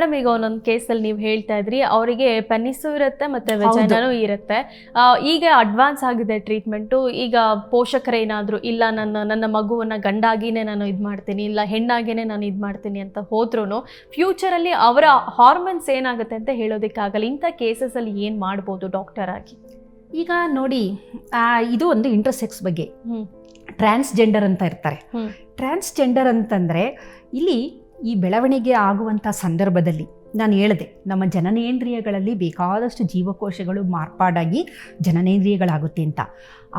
Madam ಈಗ ಒಂದೊಂದು ಕೇಸಲ್ಲಿ ನೀವು ಹೇಳ್ತಾ ಇದ್ರಿ ಅವರಿಗೆ ಪೆನಿಸು ಇರುತ್ತೆ ಮತ್ತೆ ವೆಜೈನಾನೂ ಇರುತ್ತೆ. ಈಗ ಅಡ್ವಾನ್ಸ್ ಆಗಿದೆ ಟ್ರೀಟ್ಮೆಂಟು. ಈಗ ಪೋಷಕರೇನಾದರೂ ಇಲ್ಲ ನನ್ನ ಮಗುವನ್ನ ಗಂಡಾಗಿನೇ ನಾನು ಇದು ಮಾಡ್ತೀನಿ, ಇಲ್ಲ ಹೆಣ್ಣಾಗಿನೇ ನಾನು ಇದು ಮಾಡ್ತೀನಿ ಅಂತ ಹೋದ್ರೂ ಫ್ಯೂಚರಲ್ಲಿ ಅವರ ಹಾರ್ಮೋನ್ಸ್ ಏನಾಗುತ್ತೆ ಅಂತ ಹೇಳೋದಕ್ಕಾಗಲ್ಲ. ಇಂಥ ಕೇಸಸಲ್ಲಿ ಏನು ಮಾಡ್ಬೋದು ಡಾಕ್ಟರ್ ಆಗಿ? ಈಗ ನೋಡಿ, ಇದು ಒಂದು ಇಂಟರ್ಸೆಕ್ಸ್ ಬಗ್ಗೆ. ಟ್ರಾನ್ಸ್ಜೆಂಡರ್ ಅಂತ ಇರ್ತಾರೆ. ಟ್ರಾನ್ಸ್ಜೆಂಡರ್ ಅಂತಂದರೆ ಇಲ್ಲಿ ಈ ಬೆಳವಣಿಗೆ ಆಗುವಂಥ ಸಂದರ್ಭದಲ್ಲಿ ನಾನು ಹೇಳಿದೆ, ನಮ್ಮ ಜನನೇಂದ್ರಿಯಗಳಲ್ಲಿ ಬೇಕಾದಷ್ಟು ಜೀವಕೋಶಗಳು ಮಾರ್ಪಾಡಾಗಿ ಜನನೇಂದ್ರಿಯಗಳಾಗುತ್ತೆ ಅಂತ.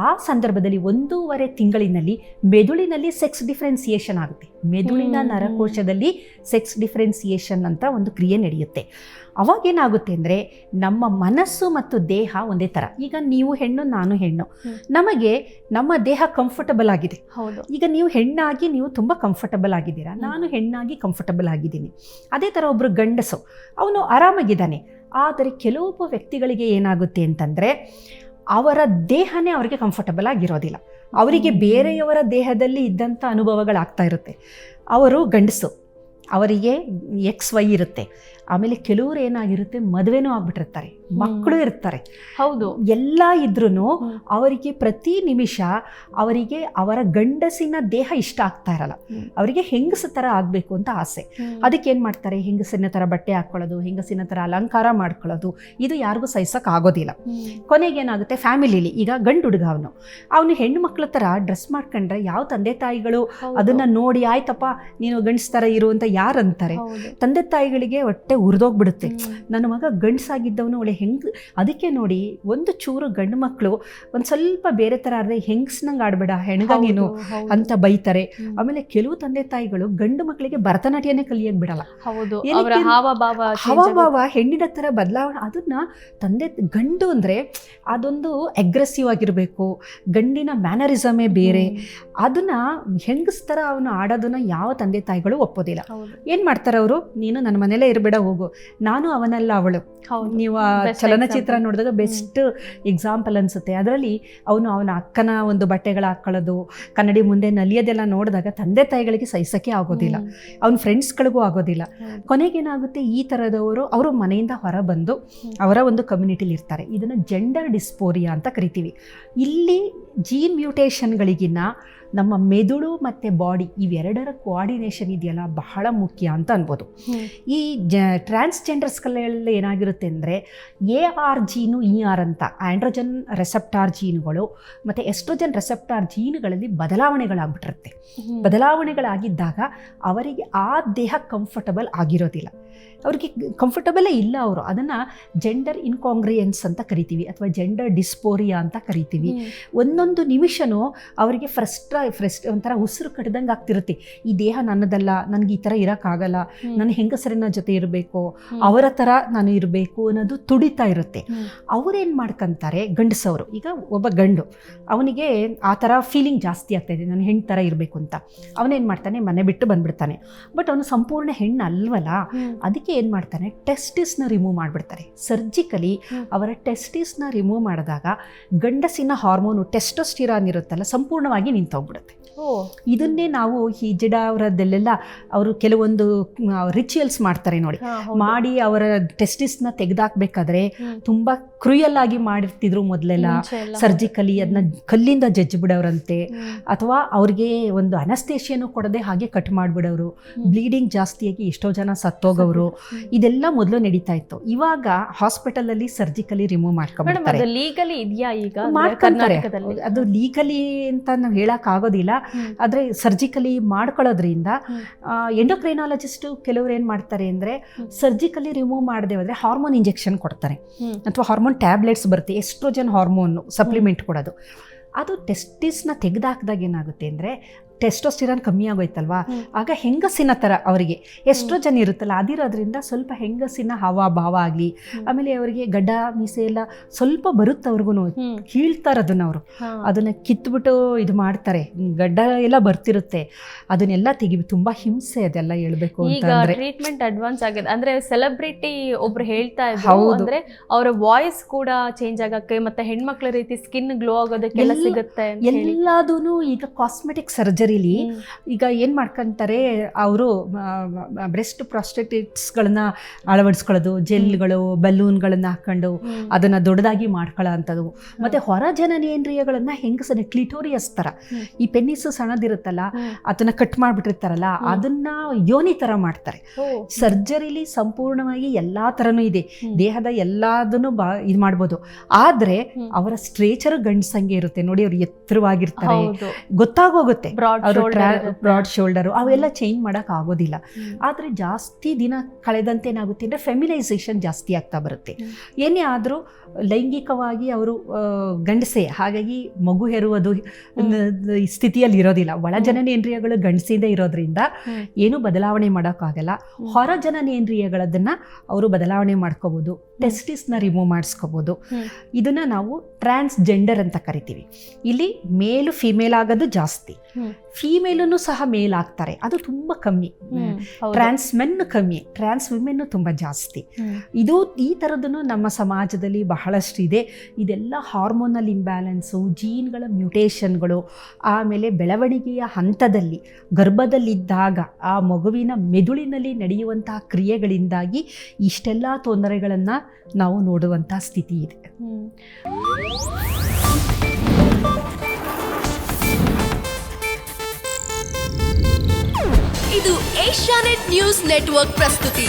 ಆ ಸಂದರ್ಭದಲ್ಲಿ 1.5 ತಿಂಗಳಿನಲ್ಲಿ ಮೆದುಳಿನಲ್ಲಿ ಸೆಕ್ಸ್ ಡಿಫ್ರೆನ್ಸಿಯೇಷನ್ ಆಗುತ್ತೆ. ಮೆದುಳಿನ ನರಕೋಶದಲ್ಲಿ ಸೆಕ್ಸ್ ಡಿಫ್ರೆನ್ಸಿಯೇಷನ್ ಅಂತ ಒಂದು ಕ್ರಿಯೆ ನಡೆಯುತ್ತೆ. ಅವಾಗೇನಾಗುತ್ತೆ ಅಂದರೆ ನಮ್ಮ ಮನಸ್ಸು ಮತ್ತು ದೇಹ ಒಂದೇ ಥರ. ಈಗ ನೀವು ಹೆಣ್ಣು, ನಾನು ಹೆಣ್ಣು, ನಮಗೆ ನಮ್ಮ ದೇಹ ಕಂಫರ್ಟಬಲ್ ಆಗಿದೆ. ಹೌದು. ಈಗ ನೀವು ಹೆಣ್ಣಾಗಿ ನೀವು ತುಂಬ ಕಂಫರ್ಟಬಲ್ ಆಗಿದ್ದೀರಾ, ನಾನು ಹೆಣ್ಣಾಗಿ ಕಂಫರ್ಟಬಲ್ ಆಗಿದ್ದೀನಿ. ಅದೇ ಥರ ಒಬ್ಬರು ಗಂಡಸು, ಅವನು ಆರಾಮಾಗಿದ್ದಾನೆ. ಆದರೆ ಕೆಲವೊಬ್ಬ ವ್ಯಕ್ತಿಗಳಿಗೆ ಏನಾಗುತ್ತೆ ಅಂತಂದರೆ ಅವರ ದೇಹನೇ ಅವರಿಗೆ ಕಂಫರ್ಟಬಲ್ ಆಗಿರೋದಿಲ್ಲ. ಅವರಿಗೆ ಬೇರೆಯವರ ದೇಹದಲ್ಲಿ ಇದ್ದಂಥ ಅನುಭವಗಳಾಗ್ತಾ ಇರುತ್ತೆ. ಅವರು ಗಂಡಸು, ಅವರಿಗೆ XY ಇರುತ್ತೆ. ಆಮೇಲೆ ಕೆಲವರು ಏನಾಗಿರುತ್ತೆ, ಮದುವೆನೂ ಆಗ್ಬಿಟ್ಟಿರ್ತಾರೆ, ಮಕ್ಕಳು ಇರ್ತಾರೆ. ಹೌದು. ಎಲ್ಲ ಇದ್ರೂ ಅವರಿಗೆ ಪ್ರತಿ ನಿಮಿಷ ಅವರಿಗೆ ಅವರ ಗಂಡಸಿನ ದೇಹ ಇಷ್ಟ ಆಗ್ತಾ ಇರಲ್ಲ. ಅವರಿಗೆ ಹೆಂಗಸ ಥರ ಆಗಬೇಕು ಅಂತ ಆಸೆ. ಅದಕ್ಕೆ ಏನು ಮಾಡ್ತಾರೆ, ಹೆಂಗಸಿನ ಥರ ಬಟ್ಟೆ ಹಾಕ್ಕೊಳ್ಳೋದು, ಹೆಂಗಸಿನ ಥರ ಅಲಂಕಾರ ಮಾಡ್ಕೊಳ್ಳೋದು, ಇದು ಯಾರಿಗೂ ಸಹಿಸೋಕೆ ಆಗೋದಿಲ್ಲ. ಕೊನೆಗೇನಾಗುತ್ತೆ, ಫ್ಯಾಮಿಲಿಲಿ ಈಗ ಗಂಡು ಹುಡುಗ ಅವನು ಹೆಣ್ಣು ಮಕ್ಕಳ ಥರ ಡ್ರೆಸ್ ಮಾಡ್ಕೊಂಡ್ರೆ ಯಾವ ತಂದೆ ತಾಯಿಗಳು ಅದನ್ನು ನೋಡಿ ಆಯ್ತಪ್ಪ ನೀನು ಗಂಡಸ ಥರ ಇರು ಅಂತ ಯಾರು ಅಂತಾರೆ? ತಂದೆ ತಾಯಿಗಳಿಗೆ ಹೊಟ್ಟೆ ಉರಿದೋಗ್ಬಿಡುತ್ತೆ. ನನ್ನ ಮಗ ಗಂಡಸಾಗಿದ್ದವನು ಒಳ್ಳೆ ಅದಕ್ಕೆ ನೋಡಿ, ಒಂದು ಚೂರು ಗಂಡು ಮಕ್ಕಳು ಒಂದು ಸ್ವಲ್ಪ ಬೇರೆ ಥರ ಆದ್ರೆ ಹೆಂಗಸ್ನಂಗೆ ಆಡಬೇಡ, ಹೆಣ್ಗ ನೀನು ಅಂತ ಬೈತಾರೆ. ಆಮೇಲೆ ಕೆಲವು ತಂದೆ ತಾಯಿಗಳು ಗಂಡು ಮಕ್ಕಳಿಗೆ ಭರತನಾಟ್ಯನೇ ಕಲಿಯಕ್ಕೆ ಬಿಡಲ್ಲ. ಹಾವಭಾವ ಹೆಣ್ಣಿನ ಥರ ಬದಲಾವಣೆ. ಅದನ್ನ ಗಂಡು ಅಂದರೆ ಅದೊಂದು ಅಗ್ರೆಸಿವ್ ಆಗಿರಬೇಕು, ಗಂಡಿನ ಮ್ಯಾನರಿಸಮೇ ಬೇರೆ. ಅದನ್ನ ಹೆಂಗಸ್ ಥರ ಅವನು ಆಡೋದನ್ನ ಯಾವ ತಂದೆ ತಾಯಿಗಳು ಒಪ್ಪೋದಿಲ್ಲ. ಏನು ಮಾಡ್ತಾರೆ ಅವರು, ನೀನು ನನ್ನ ಮನೇಲೇ ಇರಬೇಡ, ಹೋಗು, ನಾನು ಅವನಲ್ಲ ಅವಳು. ನೀವು ಚಲನಚಿತ್ರ ನೋಡಿದಾಗ ಬೆಸ್ಟ್ ಎಕ್ಸಾಂಪಲ್ ಅನಿಸುತ್ತೆ. ಅದರಲ್ಲಿ ಅವನ ಅಕ್ಕನ ಒಂದು ಬಟ್ಟೆಗಳು ಹಾಕ್ಕೊಳ್ಳೋದು, ಕನ್ನಡಿ ಮುಂದೆ ನಲಿಯೋದೆಲ್ಲ ನೋಡಿದಾಗ ತಂದೆ ತಾಯಿಗಳಿಗೆ ಸಹಿಸೋಕ್ಕೆ ಆಗೋದಿಲ್ಲ, ಅವನ ಫ್ರೆಂಡ್ಸ್ಗಳಿಗೂ ಆಗೋದಿಲ್ಲ. ಕೊನೆಗೇನಾಗುತ್ತೆ, ಈ ಥರದವರು ಅವರು ಮನೆಯಿಂದ ಹೊರ ಬಂದು ಅವರ ಒಂದು ಕಮ್ಯುನಿಟಿಲಿ ಇರ್ತಾರೆ. ಇದನ್ನು ಜೆಂಡರ್ ಡಿಸ್ಪೋರಿಯಾ ಅಂತ ಕರಿತೀವಿ. ಇಲ್ಲಿ ಜೀನ್ ಮ್ಯೂಟೇಷನ್ಗಳಿಗಿನ್ನ ನಮ್ಮ ಮೆದುಳು ಮತ್ತು ಬಾಡಿ ಇವೆರಡರ ಕೋಆರ್ಡಿನೇಷನ್ ಇದೆಯಲ್ಲ ಬಹಳ ಮುಖ್ಯ ಅಂತ ಅನ್ಬೋದು. ಈ ಟ್ರಾನ್ಸ್ಜೆಂಡರ್ಸ್ಗಳಲ್ಲಿ ಏನಾಗಿರುತ್ತೆ ಅಂದರೆ AR ಜೀನು ER ಅಂತ ಆಂಡ್ರೋಜನ್ ರೆಸೆಪ್ಟಾರ್ ಜೀನುಗಳು ಮತ್ತು ಎಸ್ಟ್ರೋಜನ್ ರೆಸೆಪ್ಟಾರ್ ಜೀನುಗಳಲ್ಲಿ ಬದಲಾವಣೆಗಳಾಗ್ಬಿಟ್ಟಿರುತ್ತೆ. ಬದಲಾವಣೆಗಳಾಗಿದ್ದಾಗ ಅವರಿಗೆ ಆ ದೇಹ ಕಂಫರ್ಟಬಲ್ ಆಗಿರೋದಿಲ್ಲ, ಅವರಿಗೆ ಕಂಫರ್ಟಬಲೇ ಇಲ್ಲ. ಅವರು ಅದನ್ನು ಜೆಂಡರ್ ಇನ್ಕಾಂಗ್ರಿಯನ್ಸ್ ಅಂತ ಕರಿತೀವಿ ಅಥವಾ ಜೆಂಡರ್ ಡಿಸ್ಪೋರಿಯಾ ಅಂತ ಕರಿತೀವಿ. ಒಂದೊಂದು ನಿಮಿಷನೂ ಅವರಿಗೆ ಒಂಥರ ಉಸಿರು ಕಡ್ದಂಗೆ ಆಗ್ತಿರುತ್ತೆ. ಈ ದೇಹ ನನ್ನದಲ್ಲ, ನನಗೆ ಈ ಥರ ಇರೋಕ್ಕಾಗಲ್ಲ, ನನ್ನ ಹೆಂಗಸರಿನ ಜೊತೆ ಇರಬೇಕು, ಅವರ ಥರ ನಾನು ಇರಬೇಕು ಅನ್ನೋದು ತುಡಿತಾ ಇರುತ್ತೆ. ಅವರೇನು ಮಾಡ್ಕೊಂತಾರೆ, ಗಂಡಸವರು, ಈಗ ಒಬ್ಬ ಗಂಡು ಅವನಿಗೆ ಆ ಥರ ಫೀಲಿಂಗ್ ಜಾಸ್ತಿ ಆಗ್ತಾಯಿದೆ, ನಾನು ಹೆಣ್ಣು ಥರ ಇರಬೇಕು ಅಂತ. ಅವನೇನು ಮಾಡ್ತಾನೆ, ಮನೆ ಬಿಟ್ಟು ಬಂದ್ಬಿಡ್ತಾನೆ. ಬಟ್ ಅವನು ಸಂಪೂರ್ಣ ಹೆಣ್ಣು ಅಲ್ವಲ್ಲ, ಅದಕ್ಕೆ ಏನು ಮಾಡ್ತಾನೆ, ಟೆಸ್ಟಿಸ್ನ ರಿಮೂವ್ ಮಾಡಿಬಿಡ್ತಾರೆ. ಸರ್ಜಿಕಲಿ ಅವರ ಟೆಸ್ಟಿಸ್ನ ರಿಮೂವ್ ಮಾಡಿದಾಗ ಗಂಡಸಿನ ಹಾರ್ಮೋನು ಟೆಸ್ಟೋಸ್ಟಿರಾನ್ ಇರುತ್ತಲ್ಲ ಸಂಪೂರ್ಣವಾಗಿ ನಿಂತೋಗ್ಬಿಡುತ್ತೆ. ಇದನ್ನೇ ನಾವು ಈ ಅವರದ್ದೆಲ್ಲ ಅವರು ಕೆಲವೊಂದು ರಿಚುವಲ್ಸ್ ಮಾಡ್ತಾರೆ ನೋಡಿ, ಮಾಡಿ ಅವರ ಟೆಸ್ಟಿಸ್ನ ತೆಗೆದಾಕ್ಬೇಕಾದ್ರೆ ತುಂಬ ಕ್ರೂಯಲ್ ಆಗಿ ಮಾಡಿರ್ತಿದ್ರು ಮೊದಲೆಲ್ಲ. ಸರ್ಜಿಕಲಿ ಅದನ್ನ ಕಲ್ಲಿಂದ ಜಜ್ಜಿಬಿಡೋರಂತೆ, ಅಥವಾ ಅವ್ರಿಗೆ ಒಂದು ಅನಸ್ತೇಷಿಯನ್ನು ಕೊಡದೆ ಹಾಗೆ ಕಟ್ ಮಾಡಿಬಿಡೋರು, ಬ್ಲೀಡಿಂಗ್ ಜಾಸ್ತಿಯಾಗಿ ಎಷ್ಟೋ ಜನ ಸತ್ತೋಗವರು. ಇದೆಲ್ಲ ಮೊದಲು ನಡೀತಾ ಇತ್ತು. ಇವಾಗ ಹಾಸ್ಪಿಟಲಲ್ಲಿ ಸರ್ಜಿಕಲಿ ರಿಮೂವ್ ಮಾಡ್ಕೊಂಡ್ಬಿಡ್ತಾರೆ. ಲೀಗಲಿ ಇದೆಯಾ ಈಗ? ಮಾಡ್ಕೊಂತಾರೆ. ಅದು ಲೀಗಲಿ ಅಂತ ನಾವು ಹೇಳೋಕ್ಕಾಗೋದಿಲ್ಲ, ಆದರೆ ಸರ್ಜಿಕಲಿ ಮಾಡ್ಕೊಳ್ಳೋದ್ರಿಂದ ಎಂಡೋಕ್ರೈನಾಲಜಿಸ್ಟು ಕೆಲವ್ರು ಏನು ಮಾಡ್ತಾರೆ ಅಂದರೆ ಸರ್ಜಿಕಲಿ ರಿಮೂವ್ ಮಾಡದೆ ಹೋದರೆ ಹಾರ್ಮೋನ್ ಇಂಜೆಕ್ಷನ್ ಕೊಡ್ತಾರೆ ಅಥವಾ ಹಾರ್ಮೋನ್ ಟ್ಯಾಬ್ಲೆಟ್ಸ್ ಬರುತ್ತೆ, ಎಸ್ಟ್ರೋಜನ್ ಹಾರ್ಮೋನ್ ಸಪ್ಲಿಮೆಂಟ್ ಕೊಡೋದು. ಅದು ಟೆಸ್ಟಿಸ್ನ ತೆಗೆದಾಕಿದಾಗ ಏನಾಗುತ್ತೆ ಅಂದರೆ ಟೆಸ್ಟೋಸ್ಟಿರಾನ್ ಕಮ್ಮಿ ಆಗೋಯ್ತಲ್ವಾ, ಆಗ ಹೆಂಗಸಿನ ಥರ ಅವರಿಗೆ ಎಸ್ಟ್ರೋಜನ್ ಇರುತ್ತಲ್ಲ ಅದಿರೋದ್ರಿಂದ ಸ್ವಲ್ಪ ಹೆಂಗಸಿನ ಹಾವಭಾವ ಆಗಲಿ, ಆಮೇಲೆ ಅವರಿಗೆ ಗಡ್ಡ ಮೀಸೆ ಎಲ್ಲ ಸ್ವಲ್ಪ ಬರುತ್ತೆ, ಅವ್ರಿಗೂ ಕೀಳ್ತಾರೆ ಅದನ್ನು, ಅವರು ಅದನ್ನು ಕಿತ್ಬಿಟ್ಟು ಇದು ಮಾಡ್ತಾರೆ, ಗಡ್ಡ ಎಲ್ಲ ಬರ್ತಿರುತ್ತೆ, ಅದನ್ನೆಲ್ಲ ತುಂಬ ಹಿಂಸೆ ಅದೆಲ್ಲ ಹೇಳ್ಬೇಕು ಅಂತಂದ್ರೆ. ಟ್ರೀಟ್ಮೆಂಟ್ ಅಡ್ವಾನ್ಸ್ ಆಗಿದೆ ಅಂದ್ರೆ ಸೆಲೆಬ್ರಿಟಿ ಒಬ್ರು ಹೇಳ್ತಾ ಇದ್ರು, ಅಂದ್ರೆ ಅವರ ವಾಯ್ಸ್ ಕೂಡ ಚೇಂಜ್ ಆಗಕ್ಕೆ ಮತ್ತೆ ಹೆಣ್ಮಕ್ಳ ರೀತಿ ಸ್ಕಿನ್ ಗ್ಲೋ ಆಗೋದಕ್ಕೆಲ್ಲ ಸಿಗುತ್ತೆ ಎಲ್ಲದೂ ಈಗ ಕಾಸ್ಮೆಟಿಕ್ ಸರ್ಜರಿ ಸರ್ಜರಿಲಿ ಈಗ ಏನು ಮಾಡ್ಕೊಂತಾರೆ ಅವರು ಬ್ರೆಸ್ಟ್ ಪ್ರಾಸ್ಟೆಟಿಕ್ಸ್ಗಳನ್ನ ಅಳವಡಿಸ್ಕೊಳ್ಳೋದು, ಜೆಲ್ಗಳು ಬಲೂನ್ಗಳನ್ನ ಹಾಕೊಂಡು ಅದನ್ನು ದೊಡ್ಡದಾಗಿ ಮಾಡ್ಕೊಳ್ಳೋ ಅಂಥದ್ದು. ಮತ್ತು ಹೊರ ಜನನೇಂದ್ರಿಯಗಳನ್ನು ಹೆಂಗಸನೆ ಕ್ಲಿಟೋರಿಯಸ್ ಥರ ಈ ಪೆನ್ನಿಸು ಸಣ್ಣದಿರುತ್ತಲ್ಲ ಅದನ್ನು ಕಟ್ ಮಾಡಿಬಿಟ್ಟಿರ್ತಾರಲ್ಲ ಅದನ್ನು ಯೋನಿ ಥರ ಮಾಡ್ತಾರೆ. ಸರ್ಜರಿಲಿ ಸಂಪೂರ್ಣವಾಗಿ ಎಲ್ಲ ಥರನೂ ಇದೆ, ದೇಹದ ಎಲ್ಲದನ್ನು ಇದು ಮಾಡ್ಬೋದು. ಆದರೆ ಅವರ ಸ್ಟ್ರೇಚರ್ ಗಂಡಸಂಗೆ ಇರುತ್ತೆ ನೋಡಿ, ಅವ್ರು ಎತ್ತರವಾಗಿರ್ತಾರೆ, ಗೊತ್ತಾಗೋಗುತ್ತೆ ಅವರು ಬ್ರಾಡ್ ಶೋಲ್ಡರು ಅವೆಲ್ಲ ಚೇಂಜ್ ಮಾಡೋಕೆ ಆಗೋದಿಲ್ಲ. ಆದರೆ ಜಾಸ್ತಿ ದಿನ ಕಳೆದಂತೆ ಏನಾಗುತ್ತೆ ಅಂದರೆ ಫೆಮಿನೈಸೇಷನ್ ಜಾಸ್ತಿ ಆಗ್ತಾ ಬರುತ್ತೆ. ಏನೇ ಆದರೂ ಲೈಂಗಿಕವಾಗಿ ಅವರು ಗಂಡಸೆ, ಹಾಗಾಗಿ ಮಗು ಹೆರುವುದು ಸ್ಥಿತಿಯಲ್ಲಿ ಇರೋದಿಲ್ಲ. ಒಳ ಜನನೇಂದ್ರಿಯಗಳು ಗಂಡಸಿಂದ ಇರೋದ್ರಿಂದ ಏನು ಬದಲಾವಣೆ ಮಾಡೋಕ್ಕಾಗಲ್ಲ. ಹೊರ ಜನನೇಂದ್ರಿಯಗಳದನ್ನು ಅವರು ಬದಲಾವಣೆ ಮಾಡ್ಕೋಬೋದು, ಟೆಸ್ಟಿಸ್ನ ರಿಮೂವ್ ಮಾಡಿಸ್ಕೋಬೋದು. ಇದನ್ನು ನಾವು ಟ್ರಾನ್ಸ್ಜೆಂಡರ್ ಅಂತ ಕರಿತೀವಿ. ಇಲ್ಲಿ ಮೇಲು ಫಿಮೇಲ್ ಆಗೋದು ಜಾಸ್ತಿ, ಫಿಮೇಲನ್ನು ಸಹ ಮೇಲ್ ಆಗ್ತಾರೆ, ಅದು ತುಂಬ ಕಮ್ಮಿ. ಟ್ರಾನ್ಸ್ ಮೆನ್ ಕಮ್ಮಿ, ಟ್ರಾನ್ಸ್ ವಿಮೆನ್ ತುಂಬ ಜಾಸ್ತಿ. ಈ ಥರದನ್ನು ನಮ್ಮ ಸಮಾಜದಲ್ಲಿ ಬಹಳಷ್ಟು ಇದೆ. ಇದೆಲ್ಲ ಹಾರ್ಮೋನಲ್ ಇಂಬ್ಯಾಲೆನ್ಸು, ಜೀನ್ಗಳ ಮ್ಯೂಟೇಷನ್ಗಳು, ಆಮೇಲೆ ಬೆಳವಣಿಗೆಯ ಹಂತದಲ್ಲಿ ಗರ್ಭದಲ್ಲಿದ್ದಾಗ ಆ ಮಗುವಿನ ಮೆದುಳಿನಲ್ಲಿ ನಡೆಯುವಂತಹ ಕ್ರಿಯೆಗಳಿಂದಾಗಿ ಇಷ್ಟೆಲ್ಲ ತೊಂದರೆಗಳನ್ನು ನಾವು ನೋಡುವಂಥ ಸ್ಥಿತಿ ಇದೆ. ಇದು ಏಷ್ಯಾನೆಟ್ ನ್ಯೂಸ್ ನೆಟ್ವರ್ಕ್ ಪ್ರಸ್ತುತಿ.